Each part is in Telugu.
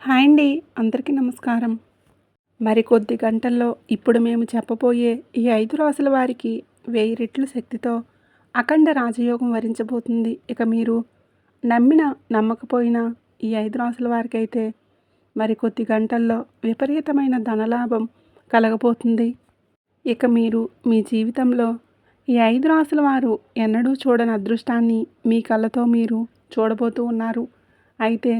హాయ్ అండి. అందరికీ నమస్కారం. మరికొద్ది గంటల్లో ఇప్పుడు మేము చెప్పబోయే ఈ 5 రాసుల వారికి 1000 రెట్ల శక్తితో అఖండ రాజయోగం వరించబోతుంది. ఇక మీరు నమ్మినా, నమ్మకపోయినా ఈ 5 రాసుల వారికైతే మరికొద్ది గంటల్లో విపరీతమైన ధనలాభం కలగబోతుంది. ఇక మీరు మీ జీవితంలో ఈ 5 రాసుల వారు ఎన్నడూ చూడని అదృష్టాన్ని మీ కళ్ళతో మీరు చూడబోతూ ఉన్నారు. అయితే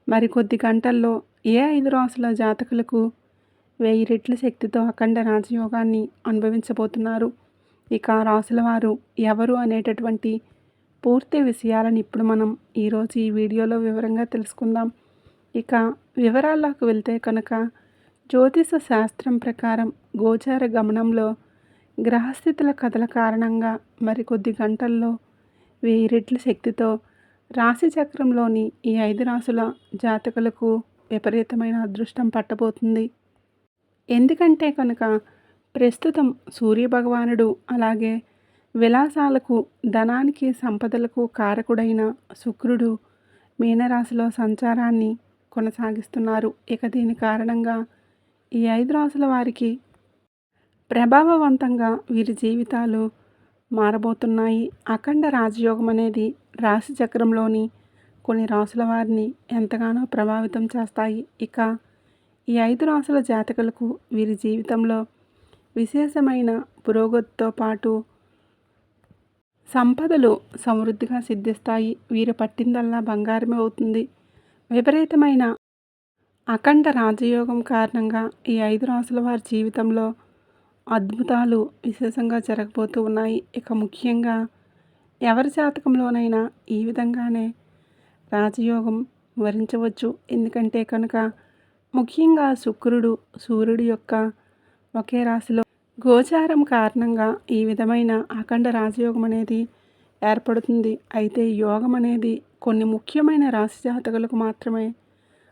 మరికొద్ది గంటల్లో ఏ 5 రాసుల జాతకులకు 1000 రెట్ల శక్తితో అఖండ రాజయోగాన్ని అనుభవించబోతున్నారు. ఇక ఆ రాసుల వారు ఎవరు అనేటటువంటి పూర్తి విషయాలను ఇప్పుడు మనం ఈరోజు ఈ వీడియోలో వివరంగా తెలుసుకుందాం. ఇక వివరాల్లోకి వెళ్తే కనుక జ్యోతిష శాస్త్రం ప్రకారం గోచార గమనంలో గ్రహస్థితుల కథల కారణంగా మరికొద్ది గంటల్లో 1000 రెట్ల శక్తితో రాశి చక్రంలోని ఈ 5 రాసుల జాతకులకు విపరీతమైన అదృష్టం పట్టబోతుంది. ఎందుకంటే కనుక ప్రస్తుతం సూర్యభగవానుడు అలాగే విలాసాలకు, ధనానికి, సంపదలకు కారకుడైన శుక్రుడు మీనరాశిలో సంచారాన్ని కొనసాగిస్తున్నారు. ఇక దీని కారణంగా ఈ 5 రాసుల వారికి ప్రభావవంతంగా వీరి జీవితాలు మారబోతున్నాయి. అఖండ రాజయోగం అనేది రాశి చక్రంలోని కొన్ని రాసుల వారిని ఎంతగానో ప్రభావితం చేస్తాయి. ఇక ఈ 5 రాసుల జాతకులకు వీరి జీవితంలో విశేషమైన పురోగతితో పాటు సంపదలు సమృద్ధిగా సిద్ధిస్తాయి. వీరు పట్టిందల్లా బంగారమే అవుతుంది. విపరీతమైన అఖండ రాజయోగం కారణంగా ఈ 5 రాసుల వారి జీవితంలో అద్భుతాలు విశేషంగా జరగబోతూ ఉన్నాయి. ఇక ముఖ్యంగా ఎవరి జాతకంలోనైనా ఈ విధంగానే రాజయోగం వరించవచ్చు. ఎందుకంటే కనుక ముఖ్యంగా శుక్రుడు, సూర్యుడు యొక్క ఒకే రాశిలో గోచారం కారణంగా ఈ విధమైన అఖండ రాజయోగం అనేది ఏర్పడుతుంది. అయితే యోగం అనేది కొన్ని ముఖ్యమైన రాశి జాతకులకు మాత్రమే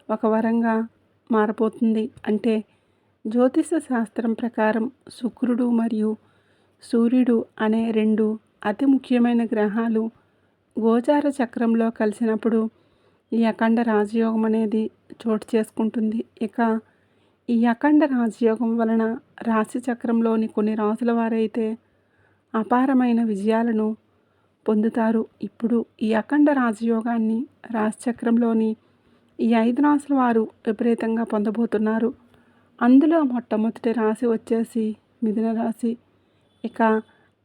ఒక వరంగా మారబోతుంది. అంటే జ్యోతిష శాస్త్రం ప్రకారం శుక్రుడు మరియు సూర్యుడు అనే రెండు అతి ముఖ్యమైన గ్రహాలు గోచార చక్రంలో కలిసినప్పుడు ఈ అఖండ రాజయోగం అనేది చోటు చేసుకుంటుంది. ఇక ఈ అఖండ రాజయోగం వలన రాశి చక్రంలోని కొన్ని రాసుల వారైతే అపారమైన విజయాలను పొందుతారు. ఇప్పుడు ఈ అఖండ రాజయోగాన్ని రాశి చక్రంలోని ఈ 5 రాసుల వారు విపరీతంగా పొందబోతున్నారు. అందులో మొట్టమొదటి రాశి వచ్చేసి మిథున రాశి. ఇక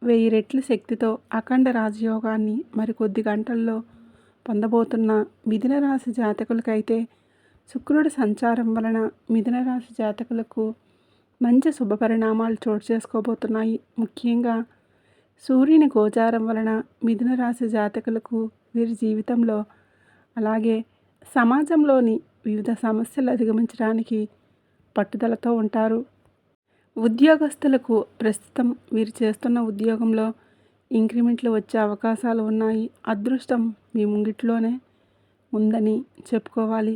1000 రెట్ల శక్తితో అఖండ రాజయోగాన్ని మరికొద్ది గంటల్లో పొందబోతున్న మిథున రాశి జాతకులకైతే శుక్రుడి సంచారం వలన మిథున రాశి జాతకులకు మంచి శుభ పరిణామాలు చోటు చేసుకోబోతున్నాయి. ముఖ్యంగా సూర్యుని గోచారం వలన మిథున రాశి జాతకులకు వీరి జీవితంలో అలాగే సమాజంలోని వివిధ సమస్యలు అధిగమించడానికి పట్టుదలతో ఉంటారు. ఉద్యోగస్తులకు ప్రస్తుతం వీరు చేస్తున్న ఉద్యోగంలో ఇంక్రిమెంట్లు వచ్చే అవకాశాలు ఉన్నాయి. అదృష్టం మీ ముంగిట్లోనే ఉందని చెప్పుకోవాలి.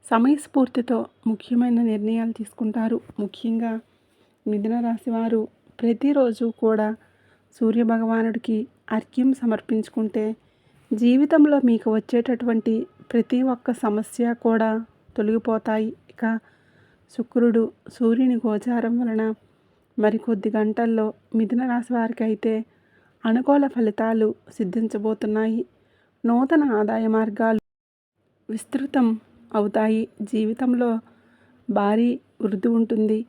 సమయస్ఫూర్తితో ముఖ్యమైన నిర్ణయాలు తీసుకుంటారు. ముఖ్యంగా మిథున రాశి వారు ప్రతిరోజు కూడా సూర్యభగవానుడికి అర్ఘ్యం సమర్పించుకుంటే జీవితంలో మీకు వచ్చేటటువంటి ప్రతి ఒక్క సమస్య కూడా తొలగిపోతాయి. ఇక శుక్రుడు సూర్యుని గోచారం వలన మరికొద్ది గంటల్లో మిథున రాశి వారికి అయితే అనుకూల ఫలితాలు సిద్ధించబోతున్నాయి. నూతన ఆదాయ మార్గాలు విస్తృతం అవుతాయి. జీవితంలో భారీ వృద్ధి ఉంటుంది.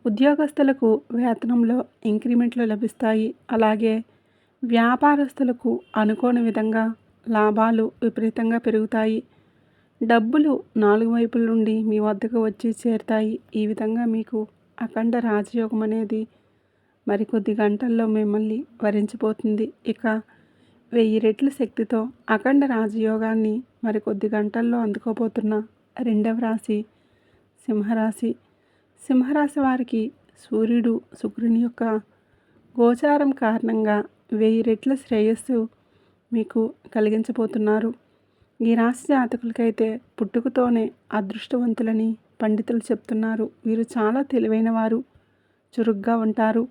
ఉద్యోగస్తులకు వేతనంలో ఇంక్రిమెంట్లు లభిస్తాయి. అలాగే వ్యాపారస్తులకు అనుకోని విధంగా లాభాలు విపరీతంగా పెరుగుతాయి. డబ్బులు 4 వైపుల నుండి మీ వద్దకు వచ్చి చేరుతాయి. ఈ విధంగా మీకు అఖండ రాజయోగం అనేది మరికొద్ది గంటల్లో మిమ్మల్ని వరించిపోతుంది. ఇక 1000 రెట్ల శక్తితో అఖండ రాజయోగాన్ని మరికొద్ది గంటల్లో అందుకోబోతున్న రెండవ రాశి సింహరాశి. సింహరాశి వారికి సూర్యుడు శుక్రుని యొక్క గోచారం కారణంగా 1000 రెట్ల శ్రేయస్సు మీకు కలిగించబోతున్నారు. ఈ రాశి జాతకులకైతే పుట్టుకతోనే అదృష్టవంతులని పండితులు చెప్తున్నారు. వీరు చాలా తెలివైన వారు, చురుగ్గా ఉంటారు.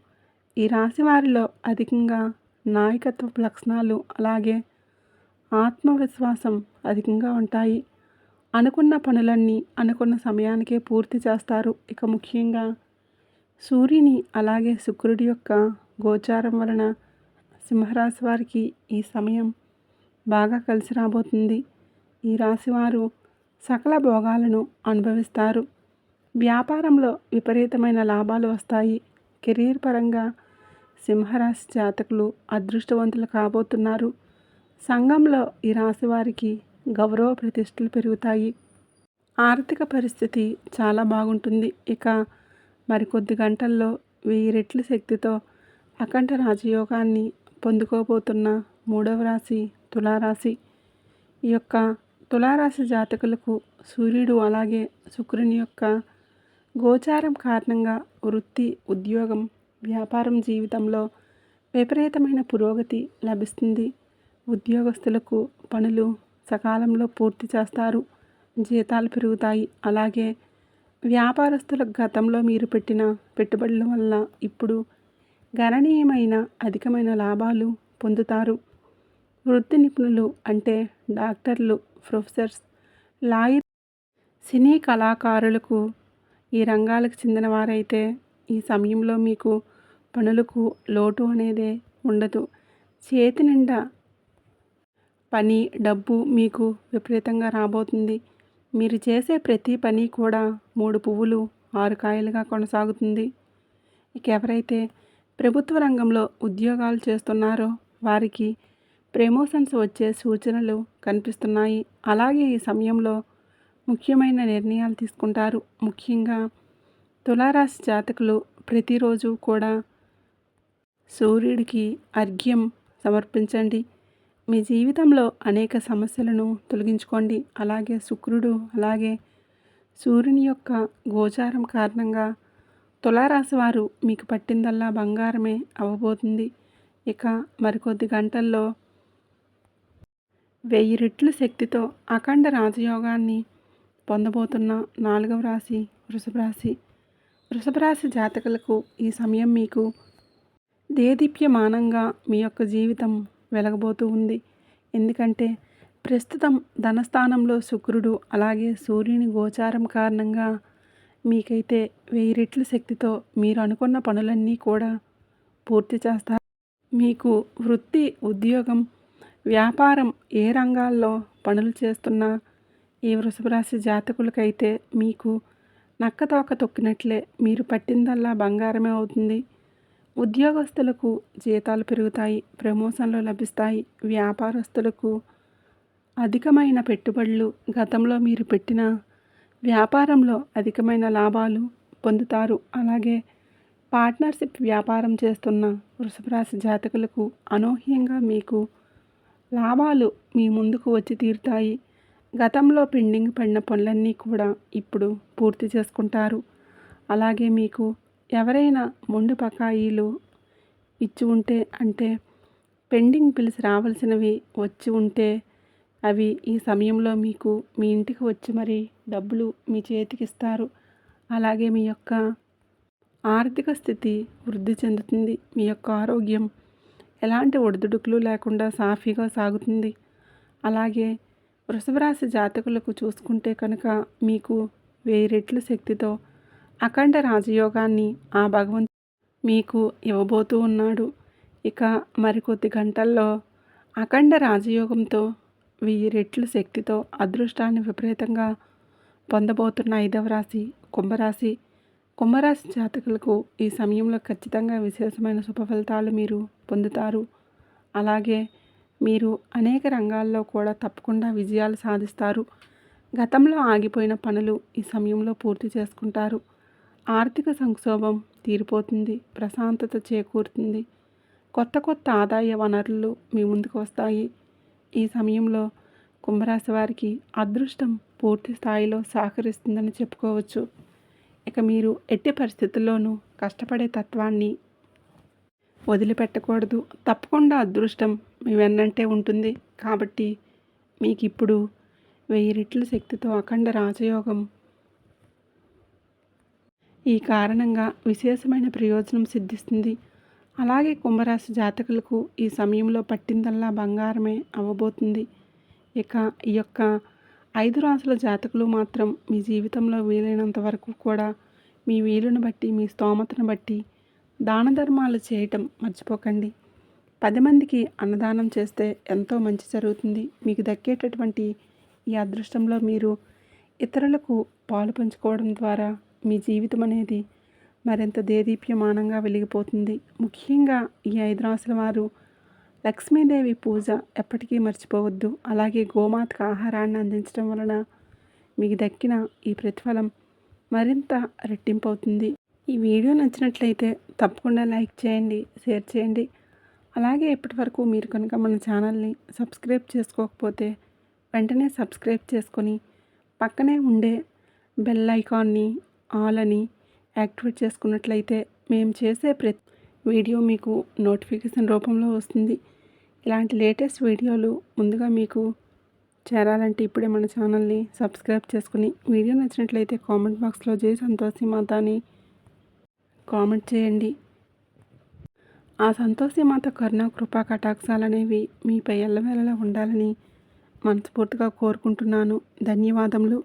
ఈ రాశి వారిలో అధికంగా నాయకత్వ లక్షణాలు అలాగే ఆత్మవిశ్వాసం అధికంగా ఉంటాయి. అనుకున్న పనులన్నీ అనుకున్న సమయానికే పూర్తి చేస్తారు. ఇక ముఖ్యంగా సూర్యుని అలాగే శుక్రుడి యొక్క గోచారం వలన సింహరాశి వారికి ఈ సమయం బాగా కలిసి రాబోతుంది. ఈ రాశివారు సకల భోగాలను అనుభవిస్తారు. వ్యాపారంలో విపరీతమైన లాభాలు వస్తాయి. కెరీర్ పరంగా సింహరాశి జాతకులు అదృష్టవంతులు కాబోతున్నారు. సంఘంలో ఈ రాశి వారికి గౌరవ ప్రతిష్టలు పెరుగుతాయి. ఆర్థిక పరిస్థితి చాలా బాగుంటుంది. ఇక మరికొద్ది గంటల్లో 1000 రెట్ల శక్తితో అఖండ రాజయోగాన్ని పొందుకోబోతున్న మూడవ రాశి తులారాశి. ఈ యొక్క తులారాశి జాతకులకు సూర్యుడు అలాగే శుక్రుని యొక్క గోచారం కారణంగా వృత్తి, ఉద్యోగం, వ్యాపారం జీవితంలో విపరీతమైన పురోగతి లభిస్తుంది. ఉద్యోగస్తులకు పనులు సకాలంలో పూర్తి చేస్తారు. జీతాలు పెరుగుతాయి. అలాగే వ్యాపారస్తులకు గతంలో మీరు పెట్టిన పెట్టుబడుల వల్ల ఇప్పుడు గణనీయమైన అధికమైన లాభాలు పొందుతారు. వృత్తి నిపుణులు అంటే డాక్టర్లు, ప్రొఫెసర్స్, లాయర్, సినీ కళాకారులకు ఈ రంగాలకు చెందిన వారైతే ఈ సమయంలో మీకు పనులకు లోటు అనేదే ఉండదు. చేతి నిండా పని, డబ్బు మీకు విపరీతంగా రాబోతుంది. మీరు చేసే ప్రతి పని కూడా 3 పువ్వులు 6 కాయలుగా కొనసాగుతుంది. ఇక ఎవరైతే ప్రభుత్వ రంగంలో ఉద్యోగాలు చేస్తున్నారో వారికి ప్రమోషన్స్ వచ్చే సూచనలు కనిపిస్తున్నాయి. అలాగే ఈ సమయంలో ముఖ్యమైన నిర్ణయాలు తీసుకుంటారు. ముఖ్యంగా తులారాశి జాతకులు ప్రతిరోజు కూడా సూర్యుడికి అర్ఘ్యం సమర్పించండి. మీ జీవితంలో అనేక సమస్యలను తొలగించుకోండి. అలాగే శుక్రుడు అలాగే సూర్యుని యొక్క గోచారం కారణంగా తులారాశి వారు మీకు పట్టిందల్లా బంగారమే అవ్వబోతుంది. ఇక మరికొద్ది గంటల్లో 1000 రెట్ల శక్తితో అఖండ రాజయోగాన్ని పొందబోతున్న 4వ రాశి వృషభ రాశి. వృషభ రాశి జాతకులకు ఈ సమయం మీకు దేదీప్యమానంగా మీ యొక్క జీవితం వెలగబోతూ ఉంది. ఎందుకంటే ప్రస్తుతం ధనస్థానంలో శుక్రుడు అలాగే సూర్యుని గోచారం కారణంగా మీకైతే 1000 రెట్ల శక్తితో మీరు అనుకున్న పనులన్నీ కూడా పూర్తి చేస్తారు. మీకు వృత్తి, ఉద్యోగం, వ్యాపారం ఏ రంగాల్లో పనులు చేస్తున్నా ఈ వృషభ రాశి జాతకులకైతే మీకు నక్కతోక తొక్కినట్లే. మీరు పట్టిందల్లా బంగారమే అవుతుంది. ఉద్యోగస్తులకు జీతాలు పెరుగుతాయి, ప్రమోషన్లు లభిస్తాయి. వ్యాపారస్తులకు అధికమైన పెట్టుబడులు, గతంలో మీరు పెట్టిన వ్యాపారంలో అధికమైన లాభాలు పొందుతారు. అలాగే పార్ట్నర్షిప్ వ్యాపారం చేస్తున్న వృషభ రాశి జాతకులకు అనూహ్యంగా మీకు లాభాలు మీ ముందుకు వచ్చి తీరుతాయి. గతంలో పెండింగ్ పడిన పనులన్నీ కూడా ఇప్పుడు పూర్తి చేసుకుంటారు. అలాగే మీకు ఎవరైనా మొండి బకాయిలు ఇచ్చి ఉంటే అంటే పెండింగ్ బిల్స్ రావాల్సినవి వచ్చి ఉంటే అవి ఈ సమయంలో మీకు మీ ఇంటికి వచ్చి మరి డబ్బులు మీ చేతికి ఇస్తారు. అలాగే మీ యొక్క ఆర్థిక స్థితి వృద్ధి చెందుతుంది. మీ యొక్క ఆరోగ్యం ఎలాంటి ఒడిదుడుకులు లేకుండా సాఫీగా సాగుతుంది. అలాగే వృషభ రాశి జాతకులకు చూసుకుంటే కనుక మీకు 1000 రెట్ల శక్తితో అఖండ రాజయోగాన్ని ఆ భగవంతుడు మీకు ఇవ్వబోతూ ఉన్నాడు. ఇక మరికొద్ది గంటల్లో అఖండ రాజయోగంతో 1000 రెట్ల శక్తితో అదృష్టాన్ని విపరీతంగా పొందబోతున్న 5వ రాశి కుంభరాశి. కుంభరాశి జాతకులకు ఈ సమయంలో ఖచ్చితంగా విశేషమైన శుభ ఫలితాలు మీరు పొందుతారు. అలాగే మీరు అనేక రంగాల్లో కూడా తప్పకుండా విజయాలు సాధిస్తారు. గతంలో ఆగిపోయిన పనులు ఈ సమయంలో పూర్తి చేసుకుంటారు. ఆర్థిక సంక్షోభం తీరిపోతుంది, ప్రశాంతత చేకూరుతుంది. కొత్త కొత్త ఆదాయ వనరులు మీ ముందుకు వస్తాయి. ఈ సమయంలో కుంభరాశి వారికి అదృష్టం పూర్తి స్థాయిలో సహకరిస్తుందని చెప్పుకోవచ్చు. ఇక మీరు ఎట్టి పరిస్థితుల్లోనూ కష్టపడే తత్వాన్ని వదిలిపెట్టకూడదు. తప్పకుండా అదృష్టం మీ వెన్నంటే ఉంటుంది. కాబట్టి మీకు ఇప్పుడు 1000 రెట్ల శక్తితో అఖండ రాజయోగం ఈ కారణంగా విశేషమైన ప్రయోజనం సిద్ధిస్తుంది. అలాగే కుంభరాశి జాతకులకు ఈ సమయంలో పట్టిందల్లా బంగారమే అవ్వబోతుంది. ఇక ఈ యొక్క 5 రాసుల జాతకులు మాత్రం మీ జీవితంలో వీలైనంత వరకు కూడా మీ వీలుని బట్టి, మీ స్తోమతను బట్టి దాన ధర్మాలు చేయటం మర్చిపోకండి. 10 మందికి అన్నదానం చేస్తే ఎంతో మంచి జరుగుతుంది. మీకు దక్కేటటువంటి ఈ అదృష్టంలో మీరు ఇతరులకు పాలు పంచుకోవడం ద్వారా మీ జీవితం అనేది మరింత దేదీప్యమానంగా వెలిగిపోతుంది. ముఖ్యంగా ఈ 5 రాసుల వారు లక్ష్మీదేవి పూజ ఎప్పటికీ మర్చిపోవద్దు. అలాగే గోమాతకు ఆహారాన్ని అందించడం వలన మీకు దక్కిన ఈ ప్రతిఫలం మరింత రెట్టింపు అవుతుంది. ఈ వీడియో నచ్చినట్లయితే తప్పకుండా లైక్ చేయండి, షేర్ చేయండి. అలాగే ఇప్పటివరకు మీరు కనుక మన ఛానల్ని సబ్స్క్రైబ్ చేసుకోకపోతే వెంటనే సబ్స్క్రైబ్ చేసుకొని పక్కనే ఉండే బెల్ ఐకాన్ని ఆల్ అని యాక్టివేట్ చేసుకున్నట్లయితే మేము చేసే ప్రతి వీడియో మీకు నోటిఫికేషన్ రూపంలో వస్తుంది. ఇలాంటి లేటెస్ట్ వీడియోలు ముందుగా మీకు చేరాలంటే ఇప్పుడే మన ఛానల్ని సబ్స్క్రైబ్ చేసుకుని వీడియో నచ్చినట్లయితే కామెంట్ బాక్స్లో జై సంతోషి మాత అని కామెంట్ చేయండి. ఆ సంతోషి మాత కరుణ కృపా కటాక్షాలు అనేవి మీపై ఎల్లవేళలా ఉండాలని మనస్ఫూర్తిగా కోరుకుంటున్నాను. ధన్యవాదములు.